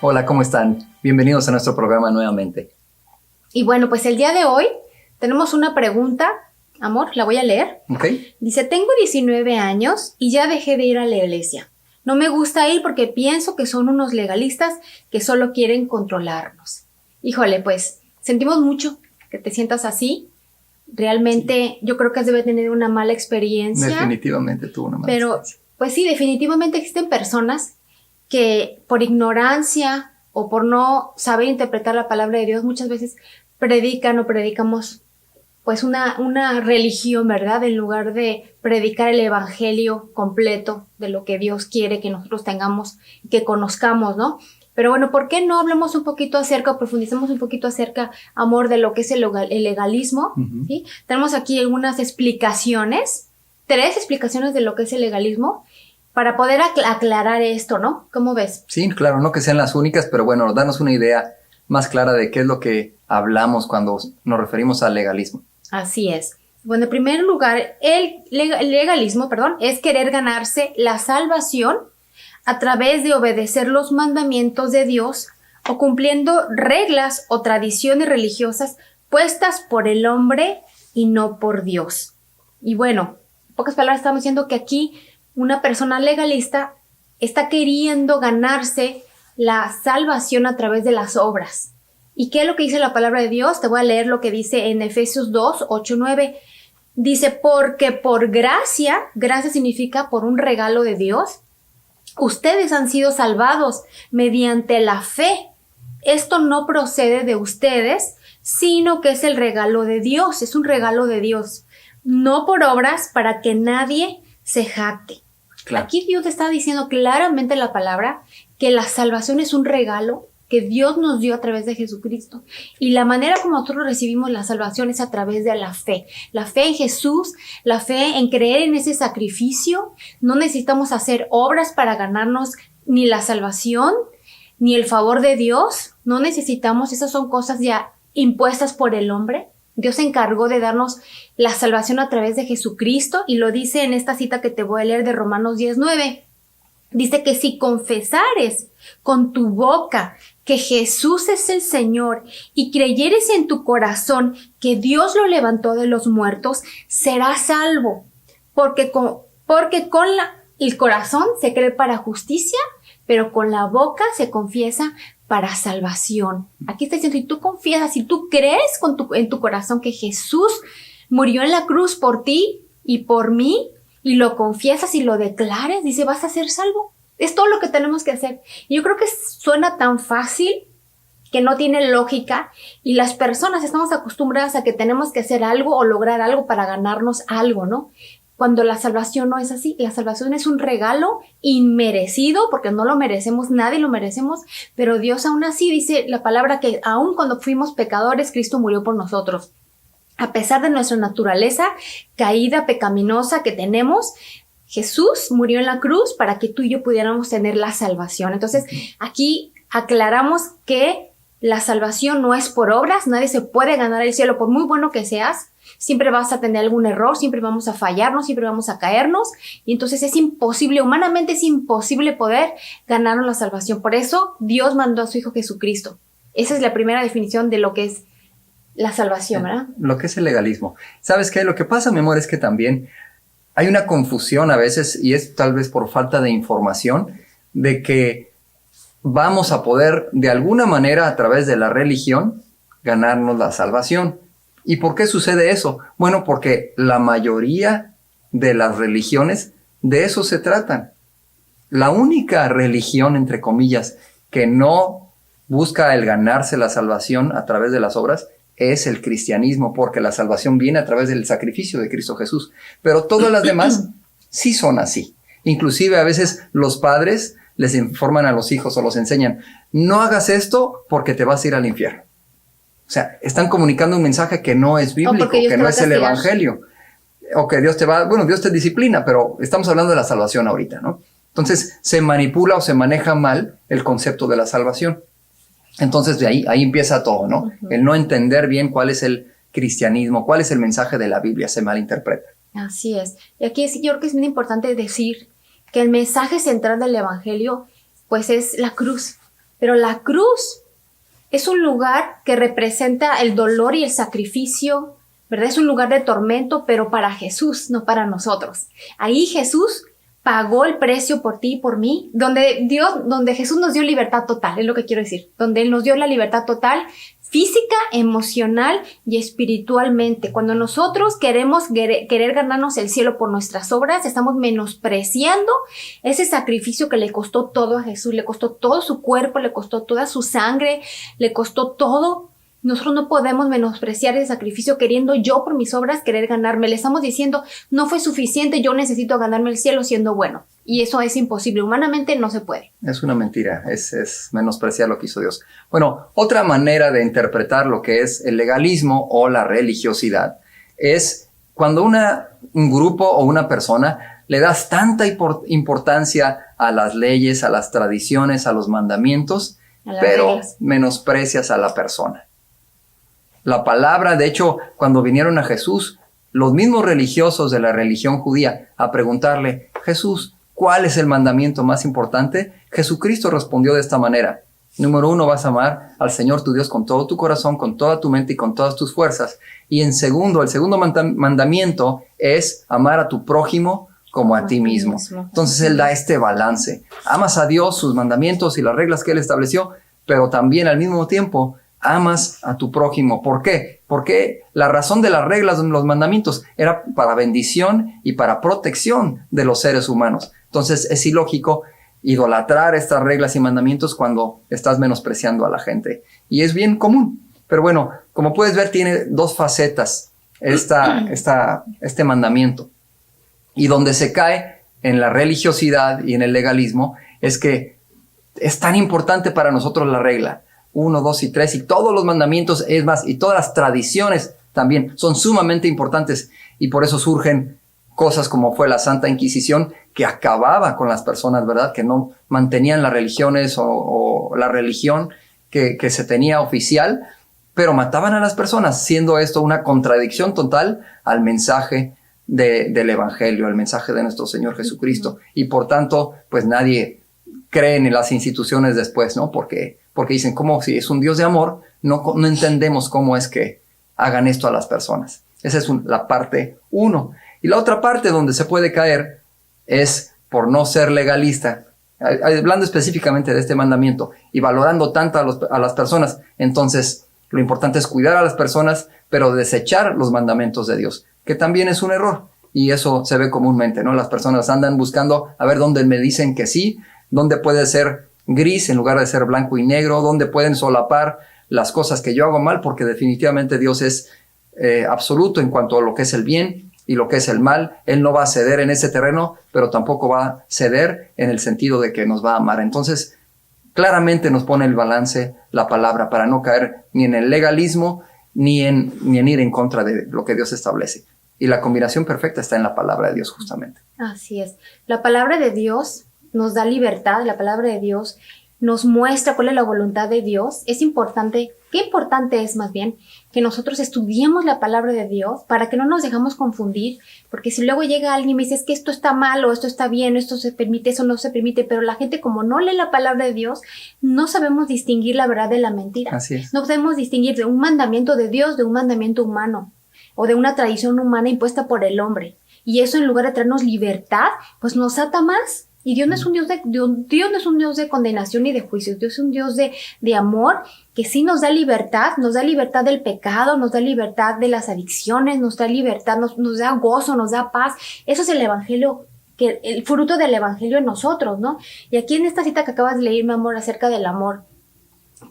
Hola, ¿cómo están? Bienvenidos a nuestro programa nuevamente. Y bueno, pues el día de hoy tenemos una pregunta, amor, la voy a leer. ¿Ok? Dice, tengo 19 años y ya dejé de ir a la iglesia. No me gusta ir porque pienso que son unos legalistas que solo quieren controlarnos. Híjole, pues sentimos mucho que te sientas así. Realmente yo creo que debe tener una mala experiencia. Definitivamente tuvo una mala Pero, experiencia. pues sí, definitivamente existen personas que por ignorancia o por no saber interpretar la palabra de Dios muchas veces predican o predicamos pues una religión, ¿verdad? En lugar de predicar el evangelio completo de lo que Dios quiere que nosotros tengamos y que conozcamos, ¿no? Pero bueno, ¿por qué no hablamos un poquito acerca o profundicemos un poquito acerca, amor, de lo que es el legalismo? ¿Sí? Tenemos aquí algunas explicaciones, 3 explicaciones de lo que es el legalismo para poder aclarar esto, ¿no? ¿Cómo ves? Sí, claro, no que sean las únicas, pero bueno, danos una idea más clara de qué es lo que hablamos cuando nos referimos al legalismo. Así es. Bueno, en primer lugar, el legalismo, es querer ganarse la salvación a través de obedecer los mandamientos de Dios o cumpliendo reglas o tradiciones religiosas puestas por el hombre y no por Dios. Y bueno, en pocas palabras estamos diciendo que aquí una persona legalista está queriendo ganarse la salvación a través de las obras. ¿Y qué es lo que dice la palabra de Dios? Te voy a leer lo que dice en Efesios 2, 8, 9. Dice, porque por gracia significa por un regalo de Dios, ustedes han sido salvados mediante la fe. Esto no procede de ustedes, sino que es el regalo de Dios, es un regalo de Dios, no por obras para que nadie se jacte. Claro. Aquí Dios está diciendo claramente en la palabra que la salvación es un regalo que Dios nos dio a través de Jesucristo. Y la manera como nosotros recibimos la salvación es a través de la fe. La fe en Jesús, la fe en creer en ese sacrificio. No necesitamos hacer obras para ganarnos ni la salvación, ni el favor de Dios. No necesitamos, esas son cosas ya impuestas por el hombre. Dios se encargó de darnos la salvación a través de Jesucristo y lo dice en esta cita que te voy a leer de Romanos 10:9. Dice que si confesares con tu boca que Jesús es el Señor y creyeres en tu corazón que Dios lo levantó de los muertos, serás salvo. Porque con el corazón se cree para justicia, pero con la boca se confiesa para salvación. Aquí está diciendo, si tú confiesas, si tú crees en tu corazón que Jesús murió en la cruz por ti y por mí, y lo confiesas y lo declares, dice, vas a ser salvo. Es todo lo que tenemos que hacer. Y yo creo que suena tan fácil que no tiene lógica y las personas estamos acostumbradas a que tenemos que hacer algo o lograr algo para ganarnos algo, ¿no? Cuando la salvación no es así, la salvación es un regalo inmerecido porque no lo merecemos, nadie lo merecemos, pero Dios aún así dice la palabra que aún cuando fuimos pecadores, Cristo murió por nosotros. A pesar de nuestra naturaleza caída, pecaminosa que tenemos, Jesús murió en la cruz para que tú y yo pudiéramos tener la salvación. Entonces, aquí aclaramos que la salvación no es por obras, nadie se puede ganar el cielo por muy bueno que seas. Siempre vas a tener algún error, siempre vamos a fallarnos, siempre vamos a caernos. Y entonces es imposible, humanamente es imposible poder ganarnos la salvación. Por eso Dios mandó a su Hijo Jesucristo. Esa es la primera definición de lo que es la salvación, ¿verdad? Lo que es el legalismo. ¿Sabes qué? Lo que pasa, mi amor, es que también hay una confusión a veces, y es tal vez por falta de información, de que vamos a poder de alguna manera a través de la religión ganarnos la salvación. ¿Y por qué sucede eso? Bueno, porque la mayoría de las religiones de eso se tratan. La única religión, entre comillas, que no busca el ganarse la salvación a través de las obras es el cristianismo, porque la salvación viene a través del sacrificio de Cristo Jesús. Pero todas las demás sí son así. Inclusive a veces los padres les informan a los hijos o los enseñan, no hagas esto porque te vas a ir al infierno. O sea, están comunicando un mensaje que no es bíblico, que no es el evangelio. O que Dios Dios te disciplina, pero estamos hablando de la salvación ahorita, ¿no? Entonces se manipula o se maneja mal el concepto de la salvación. Entonces de ahí empieza todo, ¿no? Uh-huh. El no entender bien cuál es el cristianismo, cuál es el mensaje de la Biblia, se malinterpreta. Así es. Y aquí yo creo que es muy importante decir que el mensaje central del evangelio, pues es la cruz. Pero la cruz es un lugar que representa el dolor y el sacrificio, ¿verdad? Es un lugar de tormento, pero para Jesús, no para nosotros. Ahí Jesús pagó el precio por ti y por mí, donde Jesús nos dio libertad total, es lo que quiero decir, donde Él nos dio la libertad total, física, emocional y espiritualmente. Cuando nosotros querer ganarnos el cielo por nuestras obras, estamos menospreciando ese sacrificio que le costó todo a Jesús, le costó todo su cuerpo, le costó toda su sangre, le costó todo. Nosotros no podemos menospreciar ese sacrificio queriendo yo por mis obras querer ganarme. Le estamos diciendo, no fue suficiente, yo necesito ganarme el cielo siendo bueno. Y eso es imposible, humanamente no se puede. Es una mentira, es menospreciar lo que hizo Dios. Bueno, otra manera de interpretar lo que es el legalismo o la religiosidad es cuando un grupo o una persona le das tanta importancia a las leyes, a las tradiciones, a los mandamientos, pero reglas, menosprecias a la persona. La palabra, de hecho, cuando vinieron a Jesús, los mismos religiosos de la religión judía, a preguntarle, Jesús, ¿cuál es el mandamiento más importante? Jesucristo respondió de esta manera. Número 1, vas a amar al Señor tu Dios con todo tu corazón, con toda tu mente y con todas tus fuerzas. Y el segundo mandamiento es amar a tu prójimo como a ti mismo. Entonces Él da este balance. Amas a Dios, sus mandamientos y las reglas que Él estableció, pero también al mismo tiempo amas a tu prójimo. ¿Por qué? Porque la razón de las reglas, de los mandamientos, era para bendición y para protección de los seres humanos. Entonces es ilógico idolatrar estas reglas y mandamientos cuando estás menospreciando a la gente. Y es bien común. Pero bueno, como puedes ver, tiene dos facetas este mandamiento. Y donde se cae en la religiosidad y en el legalismo es que es tan importante para nosotros la regla. 1, 2 y 3 y todos los mandamientos, es más, y todas las tradiciones también son sumamente importantes. Y por eso surgen cosas como fue la Santa Inquisición, que acababa con las personas, ¿verdad? Que no mantenían las religiones o la religión que se tenía oficial, pero mataban a las personas, siendo esto una contradicción total al mensaje del Evangelio, al mensaje de nuestro Señor Jesucristo. Y por tanto, pues nadie cree en las instituciones después, ¿no? Porque dicen, ¿cómo si es un Dios de amor? No entendemos cómo es que hagan esto a las personas. Esa es la parte 1. Y la otra parte donde se puede caer es por no ser legalista, hablando específicamente de este mandamiento y valorando tanto a las personas. Entonces, lo importante es cuidar a las personas, pero desechar los mandamientos de Dios, que también es un error. Y eso se ve comúnmente, ¿no? Las personas andan buscando a ver dónde me dicen que sí, dónde puede ser gris en lugar de ser blanco y negro, dónde pueden solapar las cosas que yo hago mal, porque definitivamente Dios es absoluto en cuanto a lo que es el bien y lo que es el mal. Él no va a ceder en ese terreno, pero tampoco va a ceder en el sentido de que nos va a amar. Entonces, claramente nos pone el balance la palabra para no caer ni en el legalismo ni en ir en contra de lo que Dios establece. Y la combinación perfecta está en la palabra de Dios, justamente. Así es. La palabra de Dios nos da libertad, la palabra de Dios nos muestra cuál es la voluntad de Dios. Es importante, qué importante es más bien, que nosotros estudiemos la palabra de Dios para que no nos dejamos confundir, porque si luego llega alguien y me dice, es que esto está mal, o esto está bien, esto se permite, eso no se permite, pero la gente como no lee la palabra de Dios, no sabemos distinguir la verdad de la mentira. Así es. No podemos distinguir de un mandamiento de Dios de un mandamiento humano, o de una tradición humana impuesta por el hombre. Y eso, en lugar de traernos libertad, pues nos ata más. Y Dios no es un Dios Dios no es un Dios de condenación ni de juicio. Dios es un Dios de amor, que sí nos da libertad del pecado, nos da libertad de las adicciones, nos da libertad, nos da gozo, nos da paz. Eso es el Evangelio, el fruto del Evangelio en nosotros, ¿no? Y aquí en esta cita que acabas de leer, mi amor, acerca del amor,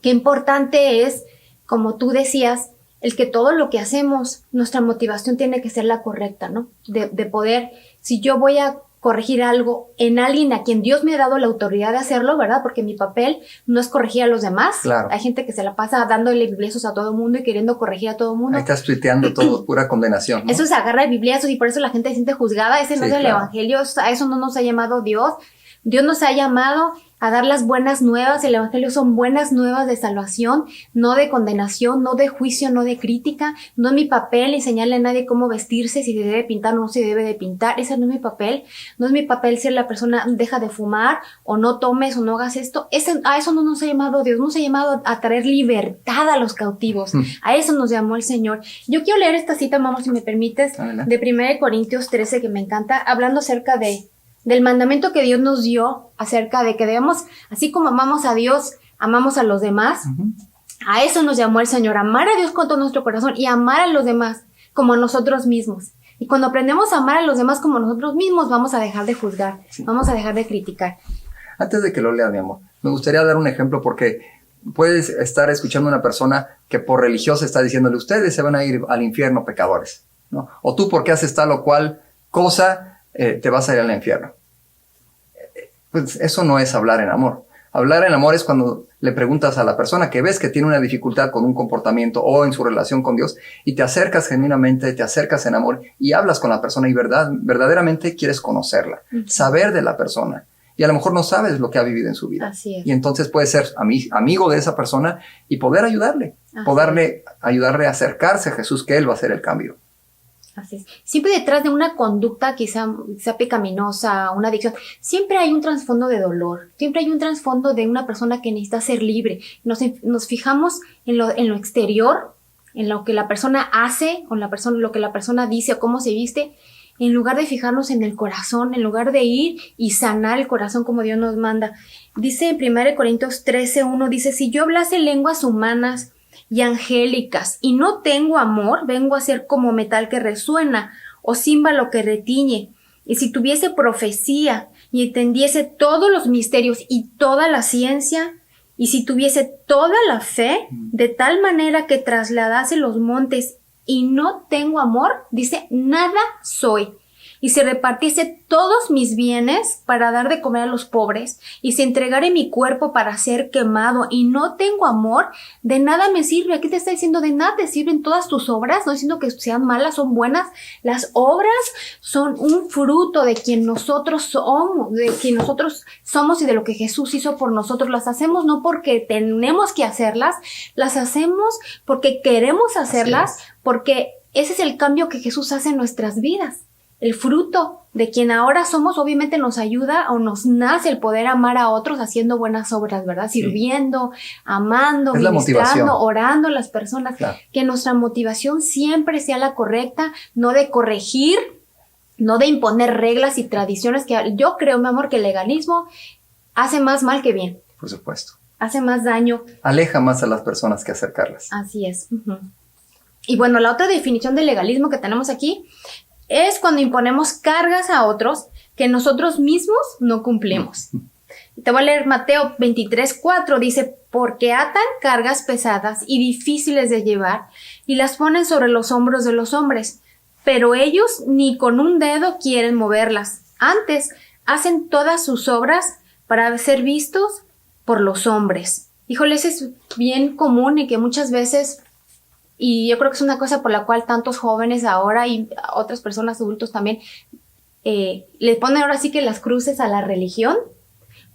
qué importante es, como tú decías, el que todo lo que hacemos, nuestra motivación tiene que ser la correcta, ¿no? De poder, si yo voy a corregir algo en alguien a quien Dios me ha dado la autoridad de hacerlo, ¿verdad? Porque mi papel no es corregir a los demás. Claro. Hay gente que se la pasa dándole bibliazos a todo mundo y queriendo corregir a todo mundo. Ahí estás tuiteando todo, pura condenación, ¿no? Eso se agarra de bibliazos y por eso la gente se siente juzgada. Ese no es el Evangelio, a eso no nos ha llamado Dios. Dios nos ha llamado a dar las buenas nuevas. El evangelio son buenas nuevas de salvación, no de condenación, no de juicio, no de crítica. No es mi papel enseñarle a nadie cómo vestirse, si se debe pintar o no se debe de pintar. Ese no es mi papel. No es mi papel ser la persona, deja de fumar, o no tomes, o no hagas esto. A eso no nos ha llamado Dios. Nos ha llamado a traer libertad a los cautivos. A eso nos llamó el Señor. Yo quiero leer esta cita, mamá, si me permites, de 1 Corintios 13, que me encanta, hablando acerca del mandamiento que Dios nos dio, acerca de que debemos, así como amamos a Dios, amamos a los demás. A eso nos llamó el Señor, amar a Dios con todo nuestro corazón y amar a los demás como a nosotros mismos. Y cuando aprendemos a amar a los demás como nosotros mismos, vamos a dejar de juzgar, vamos a dejar de criticar. Antes de que lo lea, mi amor, me gustaría dar un ejemplo, porque puedes estar escuchando a una persona que por religiosa está diciéndole, ustedes se van a ir al infierno pecadores, ¿no? O tú, porque haces tal o cual cosa, te vas a ir al infierno. Pues eso no es hablar en amor. Hablar en amor es cuando le preguntas a la persona que ves que tiene una dificultad con un comportamiento o en su relación con Dios, y te acercas genuinamente, te acercas en amor y hablas con la persona y verdaderamente quieres conocerla, saber de la persona. Y a lo mejor no sabes lo que ha vivido en su vida. Así es. Y entonces puedes ser amigo de esa persona y poder ayudarle, ayudarle a acercarse a Jesús, que Él va a hacer el cambio. Así es. Siempre detrás de una conducta quizá pecaminosa, una adicción, siempre hay un trasfondo de dolor, siempre hay un trasfondo de una persona que necesita ser libre. Nos fijamos en lo exterior, en lo que la persona hace, o lo que la persona dice o cómo se viste, en lugar de fijarnos en el corazón, en lugar de ir y sanar el corazón como Dios nos manda. Dice en 1 Corintios 13:1, dice, si yo hablase lenguas humanas y angélicas y no tengo amor, vengo a ser como metal que resuena o címbalo que retiñe. Y si tuviese profecía y entendiese todos los misterios y toda la ciencia, y si tuviese toda la fe, de tal manera que trasladase los montes y no tengo amor, dice, nada soy. Y si repartiese todos mis bienes para dar de comer a los pobres, y si entregare mi cuerpo para ser quemado y no tengo amor, de nada me sirve. Aquí te está diciendo, de nada te sirven todas tus obras, no diciendo que sean malas, son buenas. Las obras son un fruto de quien nosotros somos, y de lo que Jesús hizo por nosotros. Las hacemos no porque tenemos que hacerlas, las hacemos porque queremos hacerlas, porque ese es el cambio que Jesús hace en nuestras vidas. El fruto de quien ahora somos obviamente nos ayuda o nos nace el poder amar a otros haciendo buenas obras, ¿verdad? Sí. Sirviendo, amando, ministrando, orando a las personas. Claro. Que nuestra motivación siempre sea la correcta, no de corregir, no de imponer reglas y tradiciones, que yo creo, mi amor, que el legalismo hace más mal que bien. Por supuesto. Hace más daño. Aleja más a las personas que acercarlas. Así es. Y bueno, la otra definición de legalismo que tenemos aquí es cuando imponemos cargas a otros que nosotros mismos no cumplimos. Te voy a leer Mateo 23:4, dice, porque atan cargas pesadas y difíciles de llevar y las ponen sobre los hombros de los hombres, pero ellos ni con un dedo quieren moverlas. Antes, hacen todas sus obras para ser vistos por los hombres. Híjole, eso es bien común y que muchas veces... Y yo creo que es una cosa por la cual tantos jóvenes ahora y otras personas adultos también le ponen ahora sí que las cruces a la religión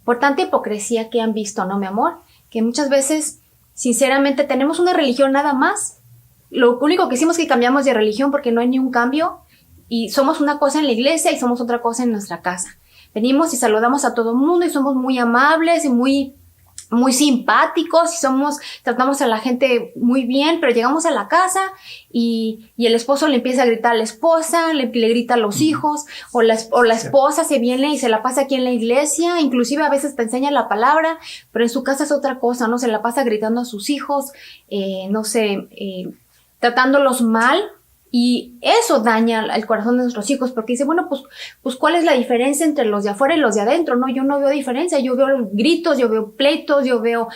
por tanta hipocresía que han visto, ¿no, mi amor? Que muchas veces, sinceramente, tenemos una religión nada más. Lo único que hicimos es que cambiamos de religión porque no hay ni un cambio y somos una cosa en la iglesia y somos otra cosa en nuestra casa. Venimos y saludamos a todo el mundo y somos muy amables y muy simpáticos y tratamos a la gente muy bien, pero llegamos a la casa y el esposo le empieza a gritar a la esposa, le grita a los hijos, o la esposa se viene y se la pasa aquí en la iglesia, inclusive a veces te enseña la palabra, pero en su casa es otra cosa, ¿no? Se la pasa gritando a sus hijos, tratándolos mal. Y eso daña el corazón de nuestros hijos, porque dice, bueno, pues ¿cuál es la diferencia entre los de afuera y los de adentro? No, yo no veo diferencia, yo veo gritos, yo veo pleitos, yo veo,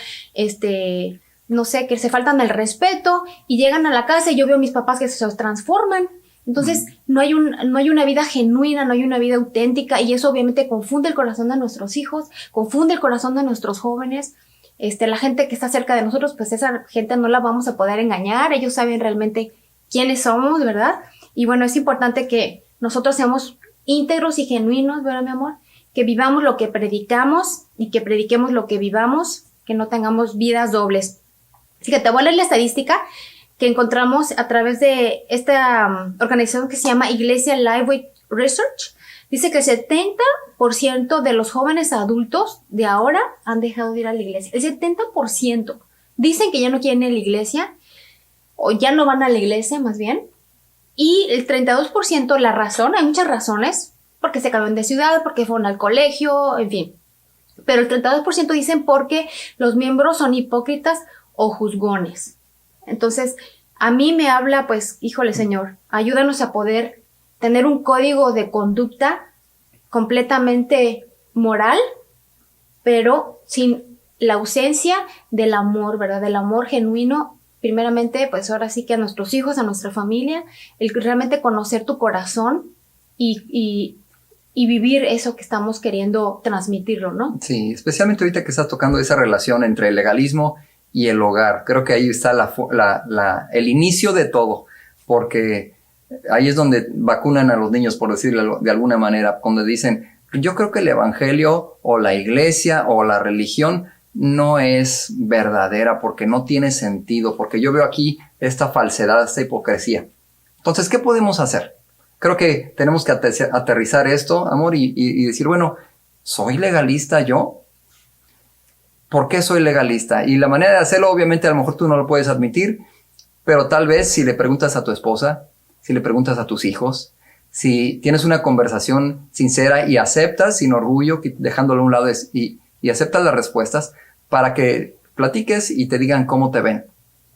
no sé, que se faltan el respeto y llegan a la casa y yo veo a mis papás que se transforman. Entonces, no hay una vida genuina, no hay una vida auténtica y eso obviamente confunde el corazón de nuestros hijos, confunde el corazón de nuestros jóvenes. La gente que está cerca de nosotros, pues esa gente no la vamos a poder engañar, ellos saben realmente quiénes somos, ¿verdad? Y bueno, es importante que nosotros seamos íntegros y genuinos, ¿verdad, mi amor? que vivamos lo que predicamos y que prediquemos lo que vivamos, que no tengamos vidas dobles. Fíjate, te voy a leer la estadística que encontramos a través de esta organización que se llama Iglesia Lifeway Research. Dice que el 70% de los jóvenes adultos de ahora han dejado de ir a la iglesia. El 70%. Dicen que ya no quieren ir a la iglesia, o ya no van a la iglesia más bien. Y el 32%, la razón, hay muchas razones, porque se cambiaron de ciudad, porque fueron al colegio, en fin. Pero el 32% dicen porque los miembros son hipócritas o juzgones. Entonces, a mí me habla, pues, híjole, Señor, ayúdanos a poder tener un código de conducta completamente moral, pero sin la ausencia del amor, ¿verdad? Del amor genuino, primeramente, pues ahora sí que a nuestros hijos, a nuestra familia, el realmente conocer tu corazón y vivir eso que estamos queriendo transmitirlo, ¿no? Sí, especialmente ahorita que estás tocando esa relación entre el legalismo y el hogar. Creo que ahí está el inicio de todo, porque ahí es donde vacunan a los niños, por decirlo de alguna manera, cuando dicen, yo creo que el evangelio o la iglesia o la religión no es verdadera porque no tiene sentido, porque yo veo aquí esta falsedad, esta hipocresía. Entonces, ¿qué podemos hacer? Creo que tenemos que aterrizar esto, amor, y decir, bueno, ¿soy legalista yo? ¿Por qué soy legalista? Y la manera de hacerlo, obviamente, a lo mejor tú no lo puedes admitir, pero tal vez si le preguntas a tu esposa, si le preguntas a tus hijos, si tienes una conversación sincera y aceptas sin orgullo, dejándolo a un lado y aceptas las respuestas para que platiques y te digan cómo te ven.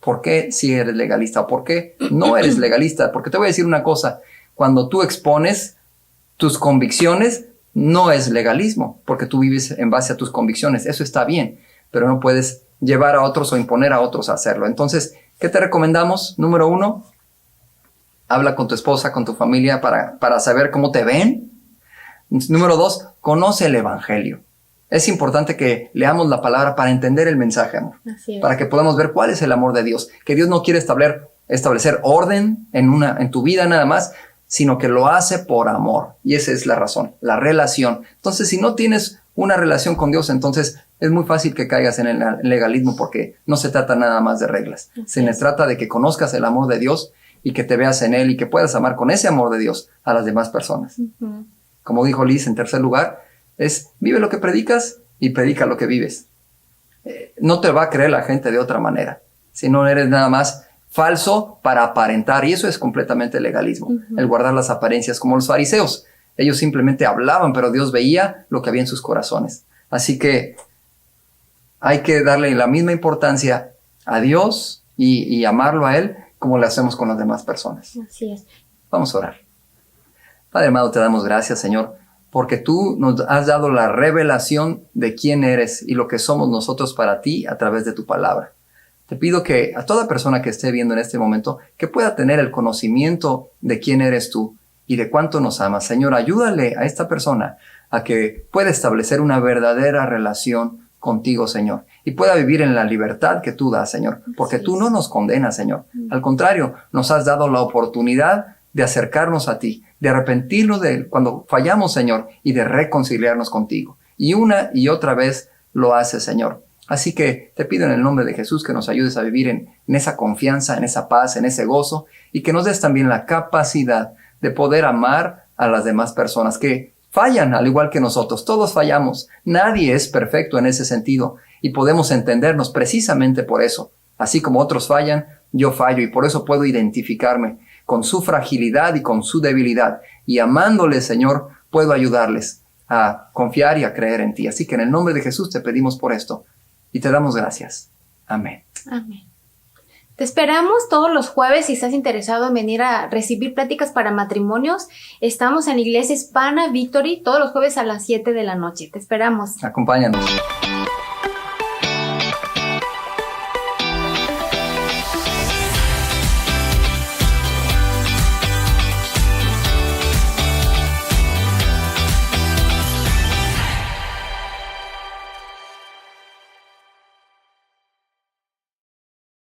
¿Por qué si eres legalista o por qué no eres legalista? Porque te voy a decir una cosa, cuando tú expones tus convicciones, no es legalismo, porque tú vives en base a tus convicciones. Eso está bien, pero no puedes llevar a otros o imponer a otros a hacerlo. Entonces, ¿qué te recomendamos? Número 1, habla con tu esposa, con tu familia para saber cómo te ven. Número 2, conoce el evangelio. Es importante que leamos la palabra para entender el mensaje, amor. Así es. Para que podamos ver cuál es el amor de Dios. Que Dios no quiere establecer orden en tu vida nada más, sino que lo hace por amor. Y esa es la razón, la relación. Entonces, si no tienes una relación con Dios, entonces es muy fácil que caigas en el legalismo porque no se trata nada más de reglas. Se trata de que conozcas el amor de Dios y que te veas en Él y que puedas amar con ese amor de Dios a las demás personas. Uh-huh. Como dijo Liz en tercer lugar, es vive lo que predicas y predica lo que vives. No te va a creer la gente de otra manera. Si no eres nada más falso para aparentar, y eso es completamente legalismo, el guardar las apariencias, como los fariseos. Ellos simplemente hablaban, pero Dios veía lo que había en sus corazones. Así que hay que darle la misma importancia a Dios y amarlo a Él como le hacemos con las demás personas. Así es. Vamos a orar. Padre amado, te damos gracias, Señor, porque tú nos has dado la revelación de quién eres y lo que somos nosotros para ti a través de tu palabra. Te pido que a toda persona que esté viendo en este momento, que pueda tener el conocimiento de quién eres tú y de cuánto nos amas. Señor, ayúdale a esta persona a que pueda establecer una verdadera relación contigo, Señor, y pueda vivir en la libertad que tú das, Señor, porque tú no nos condenas, Señor. Al contrario, nos has dado la oportunidad de acercarnos a ti, de arrepentirnos de cuando fallamos, Señor, y de reconciliarnos contigo. Y una y otra vez lo haces, Señor. Así que te pido en el nombre de Jesús que nos ayudes a vivir en esa confianza, en esa paz, en ese gozo, y que nos des también la capacidad de poder amar a las demás personas que fallan al igual que nosotros. Todos fallamos. Nadie es perfecto en ese sentido y podemos entendernos precisamente por eso. Así como otros fallan, yo fallo y por eso puedo identificarme con su fragilidad y con su debilidad. Y amándoles, Señor, puedo ayudarles a confiar y a creer en ti. Así que en el nombre de Jesús te pedimos por esto. Y te damos gracias. Amén. Amén. Te esperamos todos los jueves si estás interesado en venir a recibir pláticas para matrimonios. Estamos en la Iglesia Hispana Victory todos los jueves a las 7 de la noche. Te esperamos. Acompáñanos.